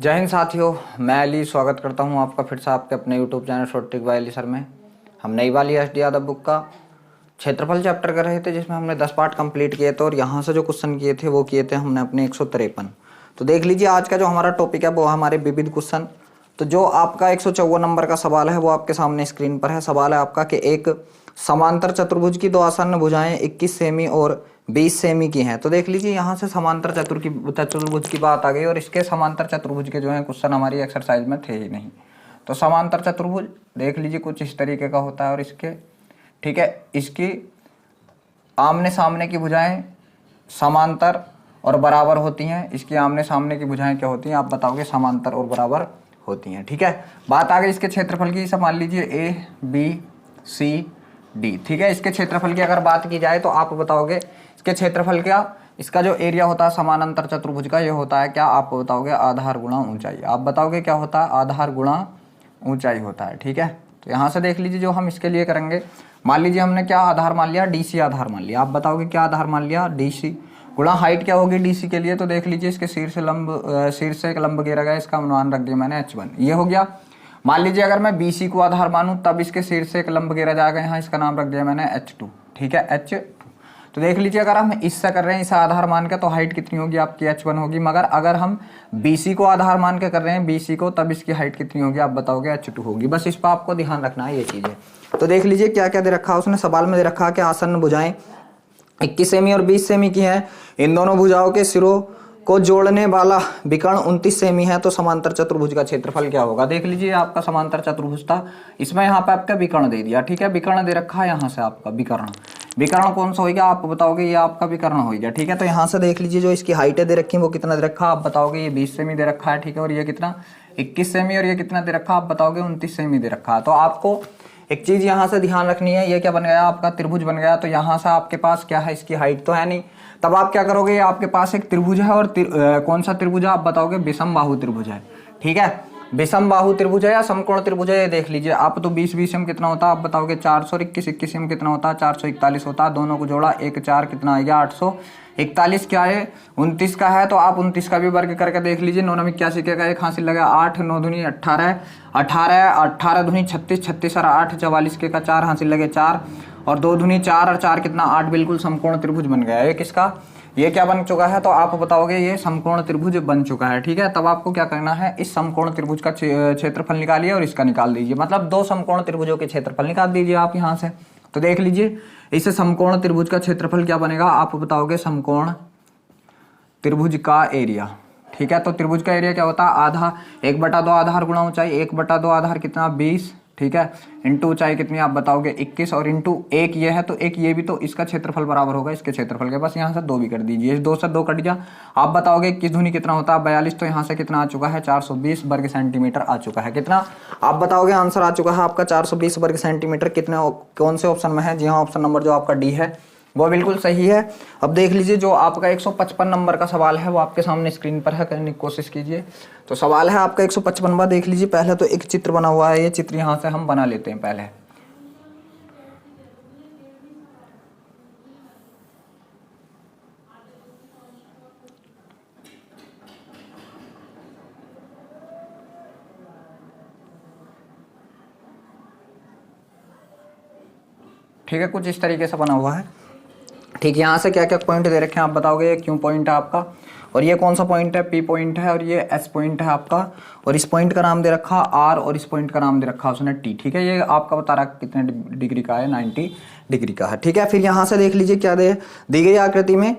जय हिंद साथियों, मैं अली स्वागत करता हूं आपका फिर से आपके अपने YouTube channel short trick bye Ali sir में। हम नई वाली एसडी यादव बुक का क्षेत्रफल चैप्टर कर रहे थे, जिसमें हमने 10 पार्ट कंप्लीट किए थे और यहाँ से जो क्वेश्चन किए थे वो किए थे हमने अपने 153। तो देख लीजिए आज का जो हमारा टॉपिक है वो हमारे विविध क्वेश्चन। तो जो आपका 154 नंबर का सवाल है वो आपके सामने स्क्रीन पर है। सवाल है आपका कि एक समांतर चतुर्भुज की दो आसन्न भुजाएं 21 सेमी और 20 सेमी की हैं। तो देख लीजिए यहाँ से समांतर चतुर्भुज की बात आ गई और इसके समांतर चतुर्भुज के जो है क्वेश्चन हमारी एक्सरसाइज में थे ही नहीं। तो समांतर चतुर्भुज देख लीजिए कुछ इस तरीके का होता है और इसके ठीक है, इसकी आमने सामने की भुजाएं समांतर और बराबर होती हैं। इसकी आमने सामने की भुजाएं क्या होती हैं आप बताओगे? समांतर और बराबर होती हैं। ठीक है, बात आ गई इसके क्षेत्रफल की। सब मान लीजिए ए बी सी डी। ठीक है, इसके क्षेत्रफल की अगर बात की जाए तो आप बताओगे इसके क्षेत्रफल क्या? इसका जो एरिया होता है समानांतर चतुर्भुज का ये होता है क्या? आप बताओगे आधार गुणा ऊंचाई। आप बताओगे क्या होता है? आधार गुणा ऊंचाई होता है। ठीक है, तो यहाँ से देख लीजिए जो हम इसके लिए करेंगे, मान लीजिए हमने क्या आधार मान लिया? डीसी आधार मान लिया। आप बताओगे क्या आधार मान लिया? डीसी गुणा हाइट क्या होगी डीसी के लिए? तो देख लीजिए इसके शीर्ष से एक लंब घेरा गया, इसका अनुमान रख दिया मैंने h1। ये हो गया। मान लीजिए अगर मैं बीसी को आधार मानूं तब इसके शीर्ष से एक लंब घेरा जाएगा, यहाँ इसका नाम रख दिया मैंने h2। ठीक है, h2। तो देख लीजिए अगर हम इससे कर रहे हैं इसे आधार मान के तो हाइट कितनी होगी आपकी? h1 होगी। मगर अगर हम BC को आधार मान के कर रहे हैं BC को, तब इसकी हाइट कितनी होगी आप बताओगे? h2 होगी। बस इस पर आपको ध्यान रखना है ये चीजें। तो देख लीजिए क्या क्या दे रखा है उसने सवाल में। दे रखा है कि आसन्न भुजाएं 21 सेमी और 20 सेमी की हैं। इन दोनों भुजाओं के सिरों को जोड़ने वाला विकर्ण 29 सेमी है। तो समांतर चतुर्भुज का क्षेत्रफल क्या होगा? देख लीजिए आपका समांतर चतुर्भुज था, इसमें यहाँ पे आपका विकर्ण दे दिया। ठीक है, विकर्ण दे रखा है यहाँ से आपका विकर्ण। विकर्ण कौन सा होगा आप बताओगे? ये आपका विकर्ण हो गया। ठीक है, तो यहाँ से देख लीजिए जो इसकी हाइट दे रखी है वो कितना दे रखा है आप बताओगे? ये 20 सेमी दे रखा है। ठीक है, और ये कितना? 21 सेमी। और ये कितना दे रखा आप बताओगे? 29 सेमी दे रखा है। तो आपको एक चीज यहाँ से ध्यान रखनी है, ये क्या बन गया आपका? त्रिभुज बन गया। तो यहाँ से आपके पास क्या है? इसकी हाइट तो है नहीं, तब आप क्या करोगे? आपके पास एक त्रिभुज है और कौन सा त्रिभुज है आप बताओगे? विषम बाहु त्रिभुज है। ठीक है, विषम बाहु त्रिभुज है या समकोण त्रिभुज है ये देख लीजिए आप। तो 20 में कितना होता है आप बताओगे? 400। 21 में कितना होता है? 441 होता है। दोनों को जोड़ा 1 4 कितना आ गया? 841 क्या है? 29 का है। तो आप 29 का भी वर्ग करके देख लीजिए। 9 में 81 का 1 हासिल लगा 8, 9 दूनी 18, 18 दूनी 36, 36 और 8 44 के का 4 हासिल लगे 4 और 2 दूनी 4 और 4 कितना 8। बिल्कुल समकोण त्रिभुज बन गया। ये किसका? ये क्या बन चुका है? तो आप बताओगे ये समकोण त्रिभुज बन चुका है। ठीक है, तब आपको क्या करना है? इस समकोण त्रिभुज का क्षेत्रफल निकालिए और इसका निकाल दीजिए। मतलब दो समकोण त्रिभुजों के क्षेत्रफल निकाल दीजिए आप यहाँ से। तो देख लीजिए इस समकोण त्रिभुज का क्षेत्रफल क्या बनेगा आप बताओगे? समकोण त्रिभुज का एरिया। ठीक है, तो त्रिभुज का एरिया क्या होता है? आधा 1/2 आधार गुणा ऊंचाई। 1/2 आधार कितना? 20। ठीक है, इंटू ऊंचाई कितनी आप बताओगे? 21 और इंटू 1 ये है तो 1 ये भी, तो इसका क्षेत्रफल बराबर होगा इसके क्षेत्रफल के। बस यहाँ से 2 भी कर दीजिए। 2 से 2 कट गया। आप बताओगे 21 दूनी कितना होता है? 42। तो यहाँ से कितना आ चुका है? 420 वर्ग सेंटीमीटर आ चुका है। कितना आप बताओगे? आंसर आ चुका है आपका 420 वर्ग सेंटीमीटर। कितने कौन से ऑप्शन में है? जी हाँ, ऑप्शन नंबर जो आपका डी है वो बिल्कुल सही है। अब देख लीजिए जो आपका 155 नंबर का सवाल है वो आपके सामने स्क्रीन पर है, करने की कोशिश कीजिए। तो सवाल है आपका 155वां। देख लीजिए पहले तो एक चित्र बना हुआ है, ये चित्र यहाँ से हम बना लेते हैं पहले। ठीक है, कुछ इस तरीके से बना हुआ है। ठीक है, यहाँ से क्या क्या पॉइंट दे रखे हैं आप बताओगे? ये क्यू पॉइंट है आपका, और ये कौन सा पॉइंट है? पी पॉइंट है, और ये एस पॉइंट है आपका, और इस पॉइंट का नाम दे रखा आर, और इस पॉइंट का नाम दे रखा उसने टी। ठीक है, ये आपका बता रहा कितने डिग्री का है? 90 डिग्री का है। ठीक है, फिर यहाँ से देख लीजिए क्या दी गई आकृति में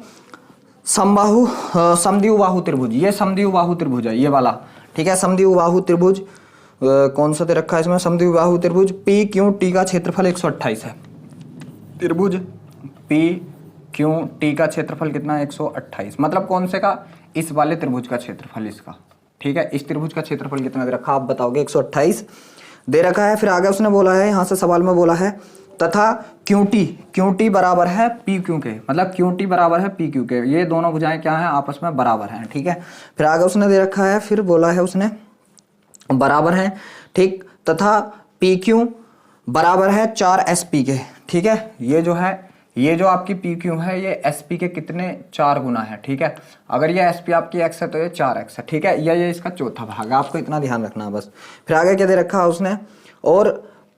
समद्विबाहु बाहु त्रिभुज। ये समद्विबाहु बाहु त्रिभुज है ये वाला। ठीक है, समद्विबाहु बाहु त्रिभुज कौन सा दे रखा है इसमें? समद्विबाहु बाहु त्रिभुज पी क्यू टी का क्षेत्रफल 128 है। त्रिभुज पी क्यों टी का क्षेत्रफल कितना है? 128। मतलब कौन से का? इस वाले त्रिभुज का क्षेत्रफल इसका। ठीक है, इस त्रिभुज का क्षेत्रफल कितना दे रखा आप बताओगे? 128 दे रखा है। फिर आगे उसने बोला है, यहाँ से सवाल में बोला है तथा क्यू टी बराबर है पी क्यू के। मतलब क्यू टी बराबर है पी क्यू के। ये दोनों भुजाएं क्या है? आपस में बराबर हैं। ठीक है, फिर आगे उसने दे रखा है, फिर बोला है उसने बराबर है। ठीक, तथा पी क्यू बराबर है 4 SP के। ठीक है, ये जो है ये जो आपकी पी क्यू है ये एस पी के कितने 4 गुना है, ठीक है। अगर ये एस पी आपकी एक्स है तो ये 4x है, ठीक है। ये इसका चौथा भाग है, आपको इतना ध्यान रखना है बस। फिर आगे क्या दे रखा है उसने, और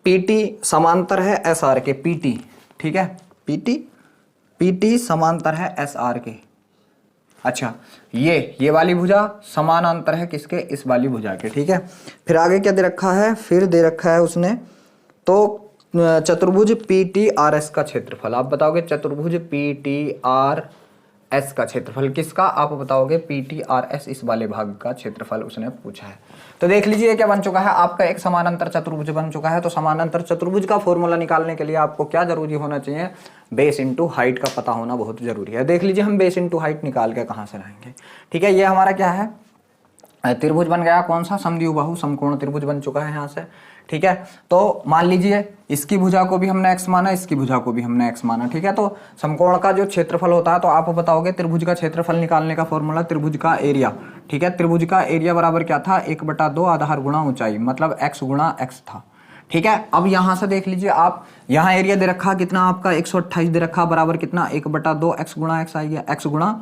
पीटी समांतर है एस आर के, पीटी, ठीक है, पीटी समांतर है एस आर के। अच्छा, ये वाली भुजा समानांतर है किसके, इस वाली भुजा के, ठीक है। फिर आगे क्या दे रखा है, फिर दे रखा है उसने तो चतुर्भुज पी टी आर एस का क्षेत्रफल। आप बताओगे चतुर्भुज पी टी आर एस का क्षेत्रफल किसका, आप बताओगे पी टी आर एस, इस वाले भाग का क्षेत्रफल उसने पूछा है। तो देख लीजिए क्या बन चुका है आपका, एक समानांतर चतुर्भुज बन चुका है। तो समानांतर चतुर्भुज का फॉर्मूला निकालने के लिए आपको क्या जरूरी होना चाहिए, बेस इंटू हाइट का पता होना बहुत जरूरी है। देख लीजिए हम बेस इंटू हाइट निकाल के कहाँ से लाएंगे, ठीक है। ये हमारा क्या है, त्रिभुज बन गया, कौन सा, समद्विबाहु समकोण त्रिभुज बन चुका है यहाँ से, ठीक है। तो मान लीजिए इसकी भुजा को भी हमने x माना, इसकी भुजा को भी हमने x माना, ठीक है। तो समकोण का जो क्षेत्रफल होता है, तो आप बताओगे त्रिभुज का क्षेत्रफल निकालने का फॉर्मूला त्रिभुज का एरिया, ठीक है। त्रिभुज का एरिया बराबर क्या था, 1/2 आधार गुणा ऊंचाई, मतलब x गुणा x था, ठीक है। अब यहाँ से देख लीजिए आप, यहाँ एरिया दे रखा कितना आपका 128 दे रखा, बराबर कितना 1/2 x गुणा x आ गया, x गुणा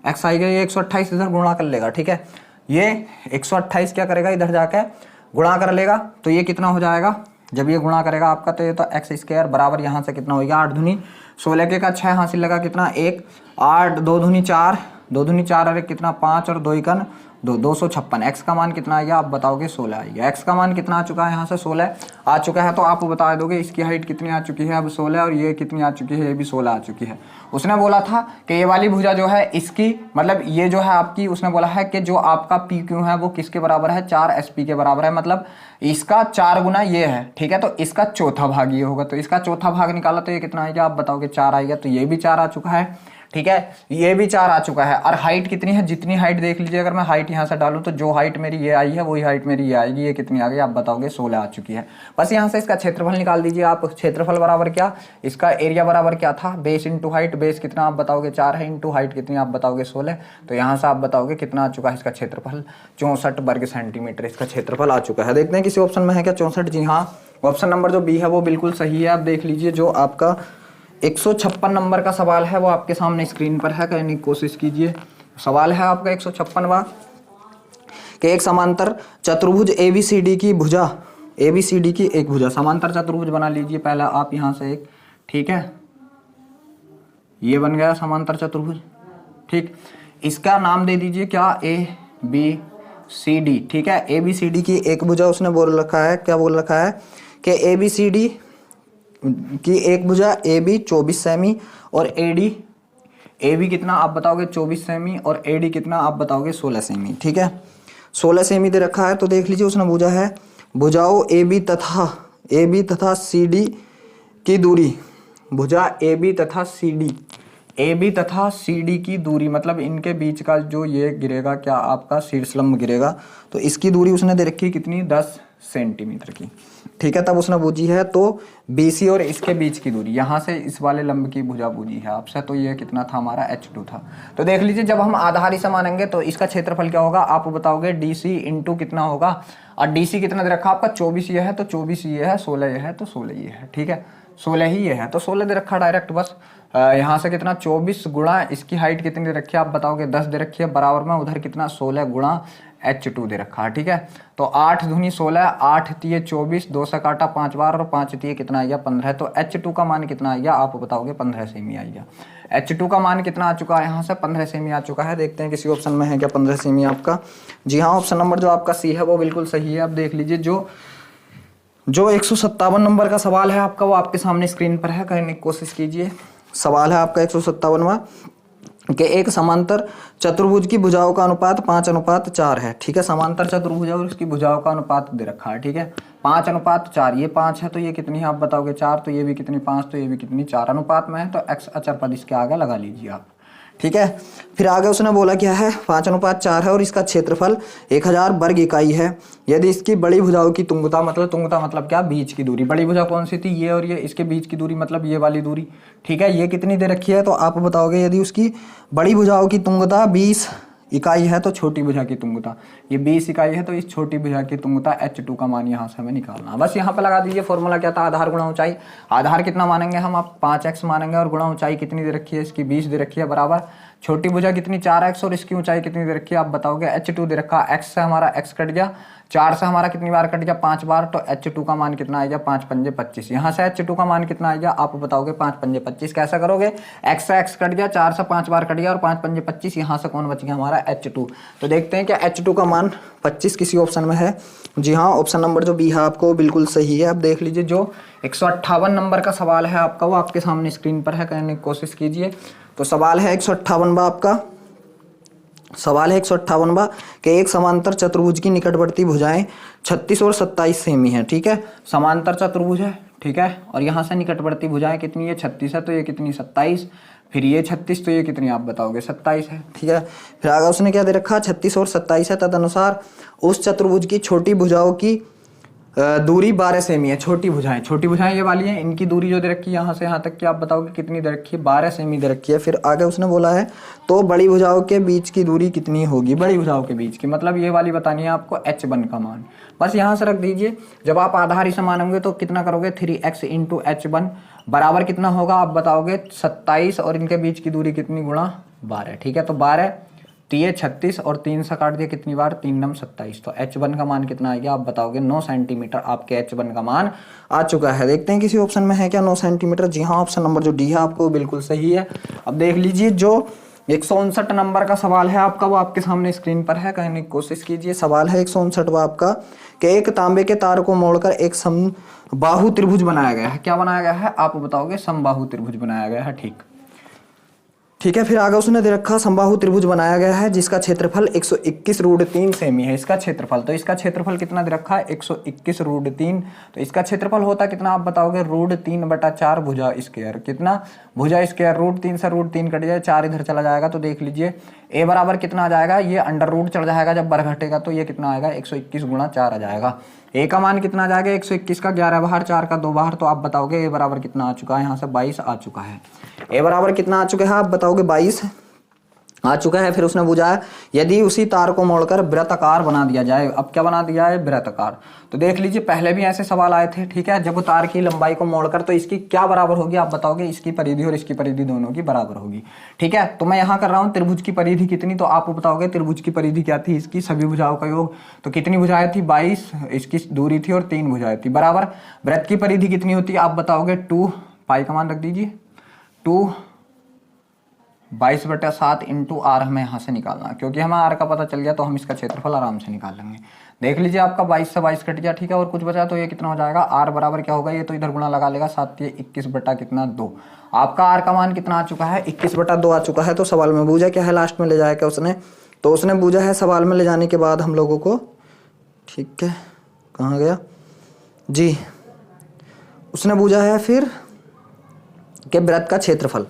x आ गया, ये 128 इधर गुणा कर लेगा, ठीक है। ये 128 क्या करेगा, इधर जाके गुणा कर लेगा, तो ये कितना हो जाएगा, जब ये गुणा करेगा आपका, तो ये तो एक्स स्क्वायर बराबर यहाँ से कितना हो गया 8 दूनी 16 के का 6 हासिल लगा, कितना 1, 8 2 दूनी 4, 2 दूनी 4 अरे कितना 5 और 2 एकन 2, 256। एक्स का मान कितना आएगा, आप बताओगे 16 आएगा। एक्स का मान कितना आ चुका है, यहाँ से 16 आ चुका है, तो आप बता दोगे इसकी हाइट कितनी आ चुकी है अब 16, और ये कितनी आ चुकी है, ये भी 16 आ चुकी है। उसने बोला था कि ये वाली भुजा जो है इसकी, मतलब ये जो है आपकी, उसने बोला है कि जो आपका पी क्यू है वो किसके बराबर है, 4 एस पी के बराबर है, मतलब इसका 4 गुना ये है, ठीक है। तो इसका चौथा भाग ये होगा, तो इसका चौथा भाग निकाला तो ये कितना आएगा, आप बताओगे 4 आएगा, तो ये भी 4 आ चुका है, ठीक है। ये भी 4 आ चुका है। और हाइट कितनी है, जितनी हाइट देख लीजिए, अगर मैं हाइट यहाँ से डालूं तो जो हाइट मेरी ये आई है वही हाइट मेरी ये आएगी, ये कितनी आ गई, आप बताओगे 16 आ चुकी है। बस यहाँ से इसका क्षेत्रफल निकाल दीजिए आप। क्षेत्रफल बराबर क्या, इसका एरिया बराबर क्या था, बेस इंटू हाइट, बेस कितना आप बताओगे 4 है, इंटू हाइट कितनी आप बताओगे 16, तो यहाँ से आप बताओगे कितना आ चुका है इसका क्षेत्रफल, 64 वर्ग सेंटीमीटर इसका क्षेत्रफल आ चुका है। देखते हैं किसी ऑप्शन में है क्या 64, जी हाँ, ऑप्शन नंबर जो बी है वो बिल्कुल सही है। आप देख लीजिए जो आपका 156 नंबर का सवाल है वो आपके सामने स्क्रीन पर है, करने की कोशिश कीजिए। सवाल है आपका 156वां कि एक समांतर चतुर्भुज ABCD की भुजा, ABCD की एक भुजा, समांतर चतुर्भुज बना लीजिए पहला आप यहाँ से एक, ठीक है। ये बन गया समांतर चतुर्भुज, ठीक। इसका नाम दे दीजिए क्या, ABCD, ठीक है। ABCD की एक भुजा उसने बोल रखा है, क्या बोल रखा है कि ABCD की एक भुजा AB 24 सेमी और AB कितना आप बताओगे 24 सेमी और AD कितना आप बताओगे 16 सेमी, ठीक है। 16 सेमी दे रखा है, तो देख लीजिए उसने भुजा है, भुजाओं AB तथा CD की दूरी, भुजा AB तथा CD की दूरी, मतलब इनके बीच का जो ये गिरेगा क्या आपका शीर्षलंब गिरेगा, तो इसकी दूरी उसने दे रखी कितनी 10 सेंटीमीटर की, ठीक है। तब उसने पूछी है तो BC और इसके बीच की दूरी, यहाँ से इस वाले लंब की भुजा पूछी है आपसे, तो ये कितना था हमारा H2 था। तो देख लीजिए जब हम आधार ही मानेंगे तो इसका क्षेत्रफल क्या होगा, आप बताओगे DC इंटू कितना होगा, और DC कितना दे रखा आपका 24 ये है, तो 24 ये है, 16 ये है, तो 16 ये है, ठीक है। 16 ही ये है, तो 16 दे रखा डायरेक्ट, बस यहाँ से कितना 24 गुणा इसकी हाइट कितनी दे रखी है, आप बताओगे 10 दे रखी है, बराबर में उधर कितना 16 गुणा H2 दे रखा है, ठीक है। तो 8 दूनी 16, 8 तिये 24, 2 से काटा 5 बार और 5 तिये कितना आएगा 15, तो H2 का मान कितना आएगा आप बताओगे 15 सेमी आएगा। H2 का मान कितना आ चुका है यहाँ से 15 सेमी आ चुका है। देखते हैं किसी ऑप्शन में है क्या 15 सेमी आपका, जी हाँ, ऑप्शन नंबर जो आपका C है वो बिल्कुल सही है। आप देख लीजिए जो 157 नंबर का सवाल है आपका वो आपके सामने स्क्रीन पर है, करने की कोशिश कीजिए। सवाल है आपका 157वां कि एक समांतर चतुर्भुज की भुजाओं का अनुपात 5:4 है, ठीक है। समांतर चतुर्भुज और उसकी भुजाओं का अनुपात दे रखा है, ठीक है, 5:4, ये 5 है तो ये कितनी है आप बताओगे 4, तो ये भी कितनी 5, तो ये भी कितनी 4 अनुपात में है, तो x अचर पद इसके आगे लगा लीजिए आप, ठीक है। फिर आगे उसने बोला क्या है 5:4 है और इसका क्षेत्रफल 1000 वर्ग इकाई है। यदि इसकी बड़ी भुजाओं की तुंगता मतलब क्या, बीच की दूरी, बड़ी भुजा कौन सी थी ये और ये, इसके बीच की दूरी मतलब ये वाली दूरी, ठीक है, ये कितनी दे रखी है, तो आप बताओगे यदि उसकी बड़ी भुजाओं की तुंगता 20 इकाई है तो छोटी भुजा की तुंगता, ये 20 इकाई है तो इस छोटी भुजा की तुंगता H2 का मान यहाँ से हमें निकालना। बस यहाँ पे लगा दीजिए, फॉर्मूला क्या था, आधार गुणा ऊंचाई। आधार कितना मानेंगे हम, आप 5x मानेंगे, और गुणा ऊंचाई कितनी दे रखी है इसकी 20 दे रखी है, बराबर छोटी भुजा कितनी 4x और इसकी ऊंचाई कितनी दे रखी है आप बताओगे। H2 दे रखा, x से हमारा x कट गया, 4 से हमारा कितनी बार कट गया 5 बार, तो H2 का मान कितना आएगा 5 पंजे 25। यहाँ से H2 का मान कितना आएगा आप बताओगे 5 पंजे 25। कैसा करोगे, x से x कट गया, 4 से 5 बार कट गया और 5 पंजे 25, यहाँ से कौन बच गया हमारा H2। तो देखते हैं क्या H2 का मान 25 किसी ऑप्शन में है। जी हाँ, ऑप्शन नंबर जो बी है आपको बिल्कुल सही है। अब देख लीजिए जो 158 नंबर का सवाल है आपका, वो आपके सामने स्क्रीन पर है, करने की कोशिश कीजिए। तो सवाल है 158 आपका, सवाल है 158 के एक समांतर चतुर्भुज की निकटवर्ती भुजाएं 36 और 27 सेमी है। ठीक है, समांतर चतुर्भुज है, ठीक है, और यहाँ से निकटवर्ती भुजाएं कितनी है 36 है, तो ये कितनी 27, फिर ये 36, तो ये कितनी आप बताओगे 27 है। ठीक है, फिर आगे उसने क्या दे रखा 36 और 27 है, तदनुसार उस चतुर्भुज की छोटी भुजाओं की दूरी 12 सेमी है। छोटी भुजाएं ये वाली हैं, इनकी दूरी जो दे रखी है यहाँ से यहाँ तक की आप बताओगे कितनी दे रखी है 12 सेमी दे रखी है। फिर आगे उसने बोला है तो बड़ी भुजाओं के बीच की दूरी कितनी होगी, बड़ी भुजाओं के बीच की मतलब ये वाली बतानी है आपको H1 का मान। बस यहाँ से रख दीजिए, जब आप आधार इसे मानोगे तो कितना करोगे 3x इंटू H1 बराबर कितना होगा आप बताओगे 27, और इनके बीच की दूरी कितनी गुणा 12। ठीक है, तो 12 तो ये 36 और 3 से काट दिया कितनी बार 3 नम 27, तो H1 का मान कितना आ गया आप बताओगे 9 सेंटीमीटर आपके H1 का मान आ चुका है। देखते हैं किसी ऑप्शन में है क्या 9 सेंटीमीटर। जी हाँ, ऑप्शन नंबर जो डी है आपको बिल्कुल सही है। अब देख लीजिए जो 159 नंबर का सवाल है आपका, वो आपके सामने स्क्रीन पर है, कहने की कोशिश कीजिए। सवाल है 159 आपका कि एक तांबे के तार को मोड़कर एक समबाहु त्रिभुज बनाया गया है। क्या बनाया गया है आप बताओगे, समबाहु त्रिभुज बनाया गया है। ठीक है, फिर आगे उसने दे रखा समबाहु त्रिभुज बनाया गया है जिसका क्षेत्रफल 121√3 सेमी है। इसका क्षेत्रफल, तो इसका क्षेत्रफल कितना दे रखा है 121√3, तो इसका क्षेत्रफल होता कितना आप बताओगे √3/4 भुजा स्क्वायर। कितना भुजा स्क्वायर, √3 से √3 कट जाए, 4 इधर चला जाएगा, तो देख लीजिए a बराबर कितना आ जाएगा, ये अंडर रूट चढ़ जाएगा जब वर्ग घटेगा, तो ये कितना आएगा 121 गुणा 4 आ जाएगा। a का मान कितना आ जाएगा 121 का 11 बाहर, 4 का 2 बाहर, तो आप बताओगे a बराबर कितना आ चुका है, यहाँ से 22 आ चुका है। a बराबर कितना आ चुका है आप बताओगे 22 आ चुका है। फिर उसने पूछा है यदि उसी तार को मोड़कर वृत्ताकार बना दिया जाए। अब क्या बना दिया है वृत्ताकार, तो देख लीजिए पहले भी ऐसे सवाल आए थे। ठीक है, जब तार की लंबाई को मोड़कर, तो इसकी क्या बराबर होगी आप बताओगे, इसकी परिधि और इसकी परिधि दोनों की बराबर होगी। ठीक है, तो मैं यहाँ कर रहा हूँ त्रिभुज की परिधि कितनी, तो आप बताओगे त्रिभुज की परिधि क्या थी, इसकी सभी भुजाओं का योग, तो कितनी भुजाएं थी 22, इसकी दूरी थी और 3 भुजाएं थी, बराबर वृत्त की परिधि कितनी होती है आप बताओगे 2 पाई का मान रख दीजिए 2 22/7 इंटू आर हमें यहाँ से निकालना, क्योंकि हमें आर का पता चल गया तो हम इसका क्षेत्रफल आराम से निकाल लेंगे। देख लीजिए आपका 22 से 22 कट गया, ठीक है, और कुछ बचा, तो ये कितना हो जाएगा आर बराबर क्या होगा, ये तो इधर गुणा लगा लेगा 7 21 बटा कितना 2। आपका आर का मान कितना आ चुका है 21/2 आ चुका है। तो सवाल में बूझा क्या है, लास्ट में ले जाए क्या उसने, तो उसने बूझा है सवाल में ले जाने के बाद हम लोगों को, ठीक है कहाँ गया जी, उसने बूझा है फिर कि वृत्त का क्षेत्रफल,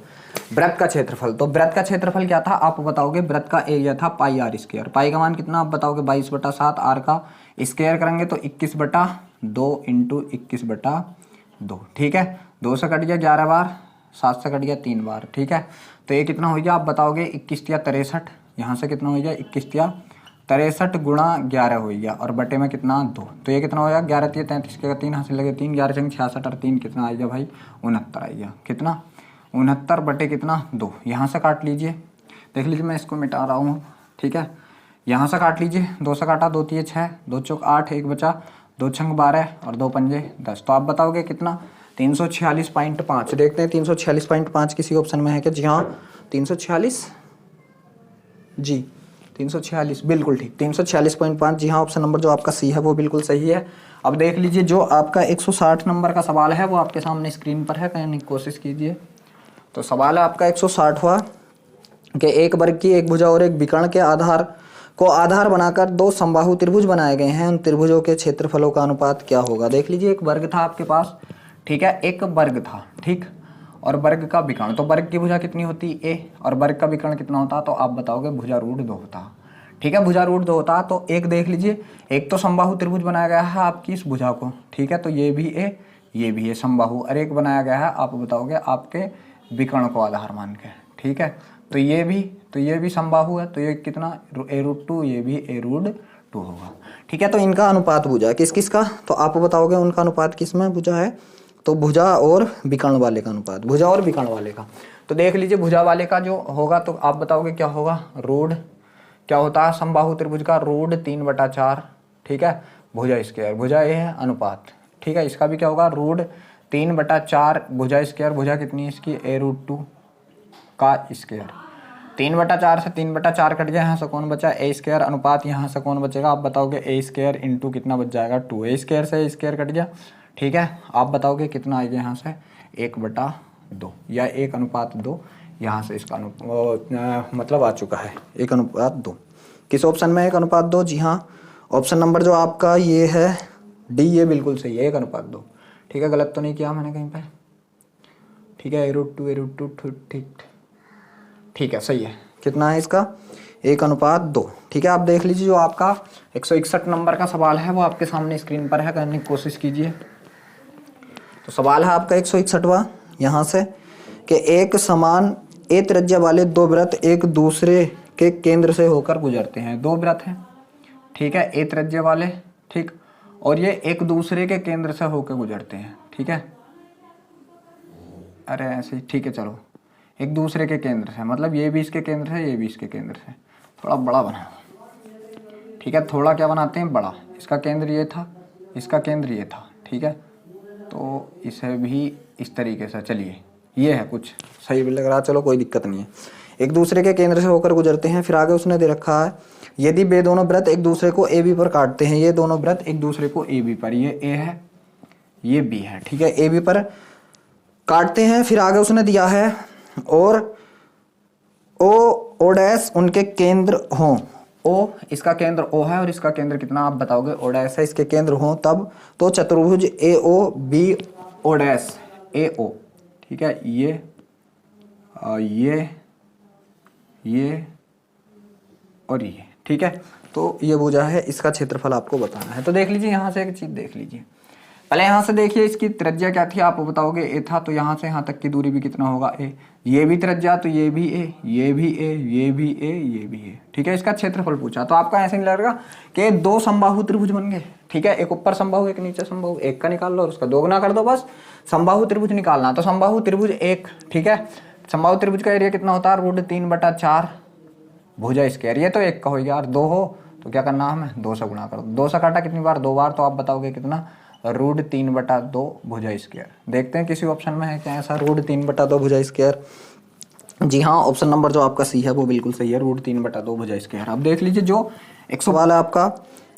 वृत्त का क्षेत्रफल, तो वृत्त का क्षेत्रफल क्या था आप बताओगे, वृत्त का एरिया था पाई आर स्क्वायर। पाई का मान कितना आप बताओगे 22/7, आर का स्क्वायर करेंगे तो 21/2 इंटू 21/2। ठीक है, 2 से कट गया 11 बार, 7 से कट गया 3 बार। ठीक है, तो ये कितना हो गया आप बताओगे 21×63, यहाँ से कितना हो गया 21×63 गुणा 11 हो गया, और बटे में कितना 2, तो ये कितना हो गया 11×33 के 3 हासिल लगे 3, 11×66 और 3 कितना आएगा भाई 69 आएगा। कितना 69 बटे कितना 2, यहाँ से काट लीजिए, देख लीजिए मैं इसको मिटा रहा हूँ। ठीक है, यहाँ से काट लीजिए, 2 से काटा 2 3 6, 2 चौक 8, 1 बचा, 2 छंग 12 और 2 पंजे 10, तो आप बताओगे कितना 346.5। देखते हैं 346.5 किसी ऑप्शन में है क्या। जी हाँ 346, जी 346 बिल्कुल ठीक, 346.5। जी हाँ, ऑप्शन नंबर जो आपका सी है वो बिल्कुल सही है। अब देख लीजिए जो आपका 160 नंबर का सवाल है वो आपके सामने स्क्रीन पर है, कहने की कोशिश कीजिए। तो सवाल है आपका 160वां कि एक वर्ग की एक भुजा और एक विकर्ण के आधार को आधार बनाकर 2 समबाहु त्रिभुज बनाए गए हैं, उन त्रिभुजों के क्षेत्रफलों का अनुपात क्या होगा। देख लीजिए एक वर्ग था आपके पास, ठीक है, एक वर्ग था, ठीक, और वर्ग का विकर्ण, तो वर्ग की भुजा कितनी होती a और वर्ग का विकर्ण कितना होता, तो आप बताओगे भुजा √2 होता। ठीक है, भुजा √2 होता, तो एक देख लीजिए, एक तो समबाहु त्रिभुज बनाया गया है आपकी इस भुजा को, ठीक है, तो ये भी है समबाहु, और एक बनाया गया है आप बताओगे आपके विकर्ण को आधार मान के। ठीक है, तो ये भी समबाहु है, तो ये कितना a√2, ये भी a√2 होगा। ठीक है, तो इनका अनुपात भुजा है किस किस का, तो आप बताओगे उनका अनुपात किस में भुजा है, तो भुजा और विकर्ण वाले का अनुपात, भुजा और विकर्ण वाले का। तो देख लीजिए भुजा वाले का जो होगा तो आप बताओगे क्या होगा, रूढ़ क्या होता है समबाहु त्रिभुज का, रूढ़ 3/4। ठीक है, भुजा स्क्वायर, भुजा ये है अनुपात। ठीक है, इसका भी क्या होगा, रूढ़ 3/4 भुजा स्क्वायर, भुजा कितनी है इसकी a√2 का स्क्वायर। 3/4 से 3/4 कट गया, यहाँ से कौन बचा a² अनुपात, यहाँ से कौन बचेगा आप बताओगे a² इंटू कितना बच जाएगा 2, a² से a² कट गया। ठीक है, आप बताओगे कितना आएगा यहाँ से 1/2 या 1:2, यहाँ से इसका मतलब आ चुका है 1:2। किस ऑप्शन में 1:2, जी हाँ ऑप्शन नंबर जो आपका ये है डी, ये बिल्कुल सही है 1:2। ठीक है, गलत तो नहीं किया मैंने कहीं पे। ठीक है, a√2 ठीक है, सही है। कितना है इसका 1:2। ठीक है, आप देख लीजिए जो आपका 161 नंबर का सवाल है वो आपके सामने स्क्रीन पर है, करने की कोशिश कीजिए। तो सवाल है आपका 161वां यहाँ से कि एक समान ए त्रिज्या वाले दो वृत्त एक दूसरे के केंद्र से होकर गुजरते हैं। दो वृत्त हैं, ठीक है, ए त्रिज्या वाले, ठीक, और ये एक दूसरे के केंद्र से होकर गुजरते हैं। ठीक है, अरे ऐसे, ठीक है, चलो एक दूसरे के केंद्र से, मतलब ये भी इसके केंद्र से, ये भी इसके केंद्र से, थोड़ा बड़ा बना। ठीक है, थोड़ा क्या बनाते हैं बड़ा, इसका केंद्र ये था, इसका केंद्र ये था। ठीक है, तो इसे भी इस तरीके से, चलिए ये है कुछ सही भी लग रहा है, चलो कोई दिक्कत नहीं है। एक दूसरे के केंद्र से होकर गुजरते हैं। फिर आगे उसने दे रखा है यदि वे दोनों वृत्त एक दूसरे को ए बी पर काटते हैं, ये दोनों वृत्त एक दूसरे को ए बी पर, ये ए है ये बी है, ठीक है, ए बी पर काटते हैं। फिर आगे उसने दिया है और ओ डैश उनके केंद्र हों, ओ इसका केंद्र ओ है और इसका केंद्र कितना आप बताओगे ओ डैश है, इसके केंद्र हों तब तो चतुर्भुज ए ओ बी ओ डैश ए ओ। ठीक है, ये और ये, ठीक है, तो ये भुजा है, इसका क्षेत्रफल आपको बताना है। तो देख लीजिए यहाँ से एक चीज देख लीजिए, पहले यहाँ से देखिए इसकी त्रिज्या क्या थी, आप बताओगे ए था, तो यहाँ से यहाँ तक की दूरी भी कितना होगा ए, ये भी त्रिज्या तो ये भी ए, ये भी ए, ये भी ए, ये भी ए। ठीक है, इसका क्षेत्रफल पूछा, तो आपका ऐसे नहीं लगेगा कि दो समबाहु त्रिभुज बन गए। ठीक है, एक ऊपर समबाहु एक नीचे समबाहु, एक का निकाल लो और उसका दोगुना कर दो, बस समबाहु त्रिभुज निकालना। तो समबाहु त्रिभुज एक, ठीक है, समबाहु त्रिभुज का एरिया कितना होता है, √3/4 भुजा स्क्वायर, ये तो एक का हो गया, और दो हो तो क्या करना हमें 2 से गुणा करो, 2 से काटा कितनी बार 2 बार, तो आप बताओगे कितना √3/2 भुजा स्क्वायर। देखते हैं किसी ऑप्शन में है क्या ऐसा √3/2 भुजा स्क्वायर। जी हाँ, ऑप्शन नंबर जो आपका सी है वो बिल्कुल सही है, √3/2 भुजा स्क्वायर। अब देख लीजिए जो एक सवाल है आपका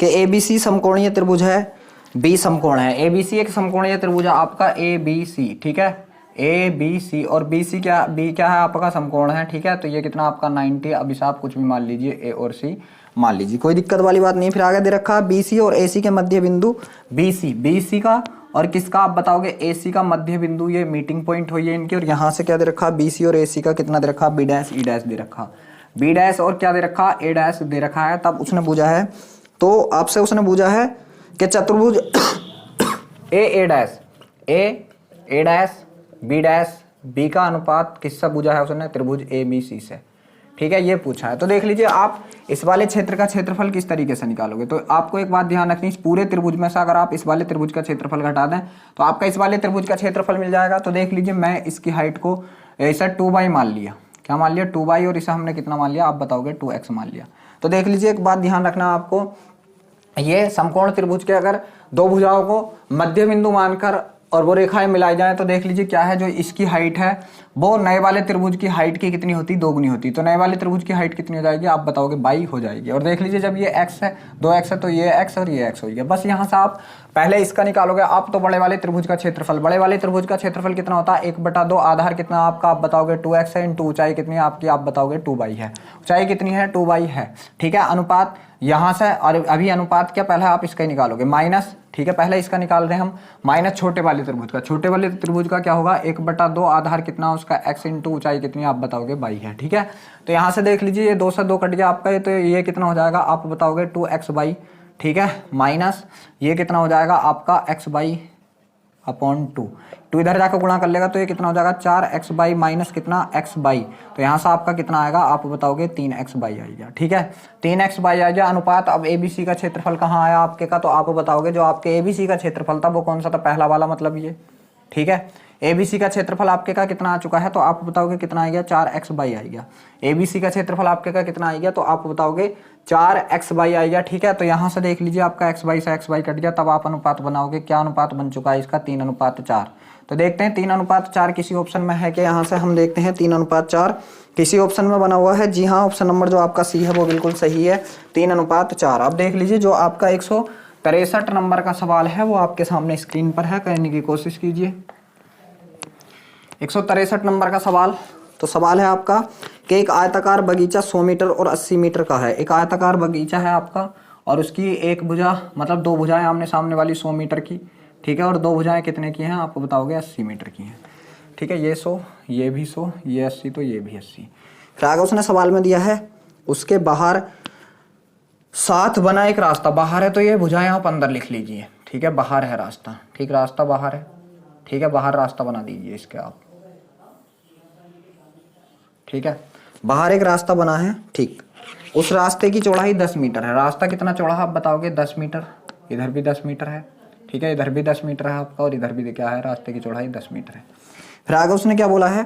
कि ABC समकोणीय त्रिभुज है, बी समकोण है। ABC एक समकोणीय त्रिभुज है आपका ABC, ठीक है, ABC और BC क्या, B क्या है आपका समकोण है। ठीक है, तो ये कितना आपका 90, अब इसे आप कुछ भी मान लीजिए A और C मान लीजिए, कोई दिक्कत वाली बात नहीं। फिर आगे दे रखा है BC और AC के मध्य बिंदु BC का और किसका आप बताओगे AC का मध्य बिंदु, ये मीटिंग पॉइंट हुई है इनकी। और यहाँ से क्या दे रखा BC और AC का कितना दे रखा B' E' दे रखा, B' और क्या दे रखा A' दे रखा है। तब उसने पूछा है, तो आपसे उसने पूछा है कि चतुर्भुज A' B' B का अनुपात किससे पूछा है उसने, त्रिभुज ABC से। ठीक है, ये पूछा है। तो देख लीजिए आप इस वाले क्षेत्र का क्षेत्रफल किस तरीके से निकालोगे, तो आपको एक बात ध्यान रखनी, इस पूरे त्रिभुज में से अगर आप इस वाले त्रिभुज का क्षेत्रफल घटा दें तो आपका इस वाले त्रिभुज का क्षेत्रफल मिल जाएगा। तो देख लीजिए मैं इसकी हाइट को ऐसा 2y मान लिया, क्या मान लिया 2y, और इसे हमने कितना मान लिया आप बताओगे 2x मान लिया। तो देख लीजिए एक बात ध्यान रखना आपको, ये समकोण त्रिभुज के अगर दो भुजाओं को मध्य बिंदु मानकर और वो रेखाएं मिलाई जाए तो देख लीजिए क्या है, जो इसकी हाइट है वो नए वाले त्रिभुज की हाइट की कितनी होती, दोगुनी होती। तो नए वाले त्रिभुज की हाइट कितनी हो जाएगी आप बताओगे 22 हो जाएगी। और देख लीजिए जब ये x है 2x है तो ये x और ये x हो गया। बस यहाँ से आप पहले इसका निकालोगे आप, तो बड़े वाले त्रिभुज का क्षेत्रफल, बड़े वाले त्रिभुज का क्षेत्रफल कितना होता है 1/2, आधार कितना आपका आप बताओगे 2x है, इंटू ऊंचाई कितनी है आपकी आप बताओगे 2y है, ऊंचाई कितनी है 2y है। ठीक है, अनुपात यहाँ से, और अभी अनुपात क्या पहले आप इसका ही निकालोगे माइनस, ठीक है, पहले इसका निकाल रहे हैं हम माइनस छोटे वाले त्रिभुज का, छोटे वाले त्रिभुज का क्या होगा 1/2, आधार कितना उसका x इंटू ऊंचाई कितनी आप बताओगे 22 है। ठीक है, तो यहाँ से देख लीजिए ये 2 से 2 कट गया आपका, तो ये कितना हो जाएगा आप बताओगे 2x/, ठीक है, माइनस ये कितना हो जाएगा आपका x/, अपॉन 2। 2 इधर जाकर गुणा कर लेगा तो ये कितना हो जाएगा 4x बाई माइनस कितना x बाई, तो यहाँ से आपका कितना आएगा आप बताओगे 3x बाई आएगा। ठीक है, 3x बाई आ गया अनुपात। अब ABC का क्षेत्रफल कहाँ आया आपके का, तो आप बताओगे जो आपके ABC का क्षेत्रफल था वो कौन सा था, पहला वाला मतलब ये। ठीक है, ABC का क्षेत्रफल आपके का कितना आ चुका है, तो आप बताओगे कितना आ गया 4x बाई आ गया। ABC का क्षेत्रफल आपके का कितना आ गया, तो आप बताओगे 4x बाई आ गया। ठीक है, तो यहाँ से देख लीजिए आपका x बाई से x बाई कट गया, तब आप अनुपात बनाओगे। क्या अनुपात बन चुका है इसका 3:4। तो देखते हैं 3:4 किसी ऑप्शन में है कि, यहाँ से हम देखते हैं 3:4 किसी ऑप्शन में बना हुआ है। जी हाँ, ऑप्शन नंबर जो आपका सी है वो बिल्कुल सही है, 3:4। अब देख लीजिए जो आपका 163 नंबर का सवाल है वो आपके सामने स्क्रीन पर है, करने की कोशिश कीजिए। 163 नंबर का सवाल, तो सवाल है आपका कि एक आयताकार बगीचा 100 मीटर और 80 मीटर का है। एक आयताकार बगीचा है आपका और उसकी एक भुजा मतलब 2 भुजाएं आमने सामने वाली 100 मीटर की। ठीक है, और 2 भुजाएं कितने की हैं आपको बताओगे 80 मीटर की हैं। ठीक है, ये 100, ये भी 100, ये 80, तो ये भी 80। फिर आगे उसने सवाल में दिया है उसके बाहर साथ बना एक रास्ता। बाहर है तो ये भुजाएं आप अंदर लिख लीजिए। ठीक है, बाहर है रास्ता, ठीक, रास्ता बाहर है। ठीक है, बाहर रास्ता बना दीजिए इसके आप। ठीक है, बाहर एक रास्ता बना है। ठीक, उस रास्ते की चौड़ाई 10 मीटर है। रास्ता कितना चौड़ा है आप बताओगे 10 मीटर। इधर भी 10 मीटर है। ठीक है, इधर भी 10 मीटर है आपका और इधर भी क्या है, रास्ते की चौड़ाई 10 मीटर है। फिर आगे उसने क्या बोला है,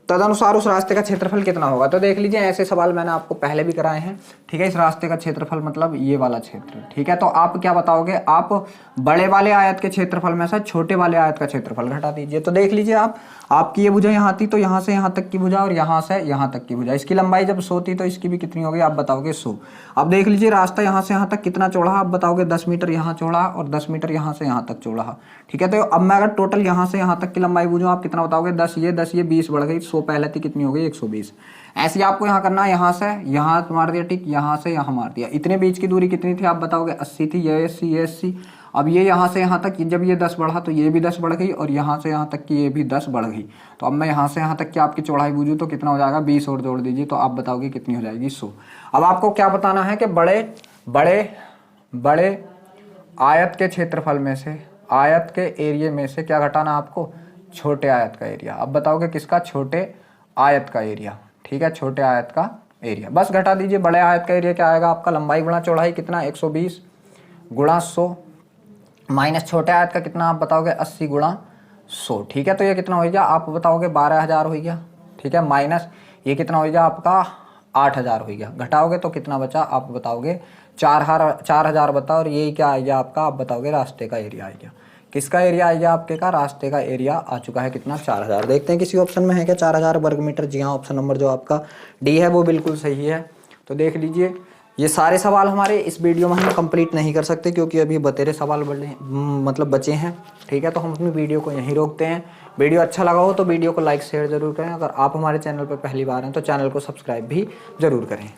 तदनुसार उस रास्ते का क्षेत्रफल कितना होगा। तो देख लीजिए ऐसे सवाल मैंने आपको पहले भी कराए हैं। ठीक है, इस रास्ते का क्षेत्रफल मतलब ये वाला क्षेत्र। ठीक है, तो आप क्या बताओगे, आप बड़े वाले आयत के क्षेत्रफल में से छोटे वाले आयत का क्षेत्रफल घटा दीजिए। तो देख लीजिए आपकी ये भुजा यहाँ थी तो यहाँ से यहाँ तक की भुजा और यहाँ से यहाँ तक की भुजा, इसकी लंबाई जब 100 थी तो इसकी भी कितनी होगी आप बताओगे 100। अब देख लीजिए रास्ता यहाँ से यहाँ तक कितना चौड़ा आप बताओगे 10 मीटर यहाँ चौड़ा और 10 मीटर यहाँ से यहाँ तक चौड़ा। ठीक है, तो अब मैं अगर टोटल यहाँ से यहाँ तक की लंबाई पूछूं आप कितना बताओगे 10 ये 20 बढ़ गई, 100 पहले थी कितनी हो गई 120। ऐसे ही आपको यहाँ करना है, यहाँ से यहाँ मार दिया, ठीक, यहाँ से यहाँ मार दिया। इतने बीच की दूरी कितनी थी आप बताओगे 80 थी, ये 80 ये 80। अब ये यहाँ से यहाँ तक जब ये 10 बढ़ा तो ये भी 10 बढ़ गई और यहाँ से यहाँ तक की ये भी 10 बढ़ गई। तो अब मैं यहाँ से यहाँ तक की आपकी चौड़ाई बूझूँ तो कितना हो जाएगा 20 और जोड़ दीजिए तो आप बताओगे कितनी हो जाएगी 100। अब आपको क्या बताना है कि बड़े आयत के क्षेत्रफल में से, आयत के एरिया में से क्या घटाना आपको, छोटे आयत का एरिया। अब बताओगे किसका, छोटे आयत का एरिया। ठीक है, छोटे आयत का एरिया बस घटा दीजिए। बड़े आयत का एरिया क्या आएगा आपका, लंबाई गुणा चौड़ाई कितना 120 गुणा 100 माइनस छोटे आयत का कितना आप बताओगे 80 गुणा 100। ठीक है, तो ये कितना हो गया आप बताओगे 12,000 हो गया। ठीक है, माइनस ये कितना हो गया आपका 8,000 हो गया। घटाओगे तो कितना बचा आप बताओगे 4,000 बताओ, और ये क्या आ गया आपका आप बताओगे रास्ते का एरिया आ गया। किसका एरिया आ गया आपके का, रास्ते का एरिया आ चुका है कितना 4,000। देखते हैं किसी ऑप्शन में है क्या 4,000 वर्ग मीटर। जी हाँ, ऑप्शन नंबर जो आपका डी है वो बिल्कुल सही है। तो देख लीजिए ये सारे सवाल हमारे इस वीडियो में हम कंप्लीट नहीं कर सकते क्योंकि अभी बतेरे सवाल बचे हैं। ठीक है, तो हम अपनी वीडियो को यहीं रोकते हैं। वीडियो अच्छा लगा हो तो वीडियो को लाइक शेयर जरूर करें। अगर आप हमारे चैनल पर पहली बार हैं तो चैनल को सब्सक्राइब भी जरूर करें।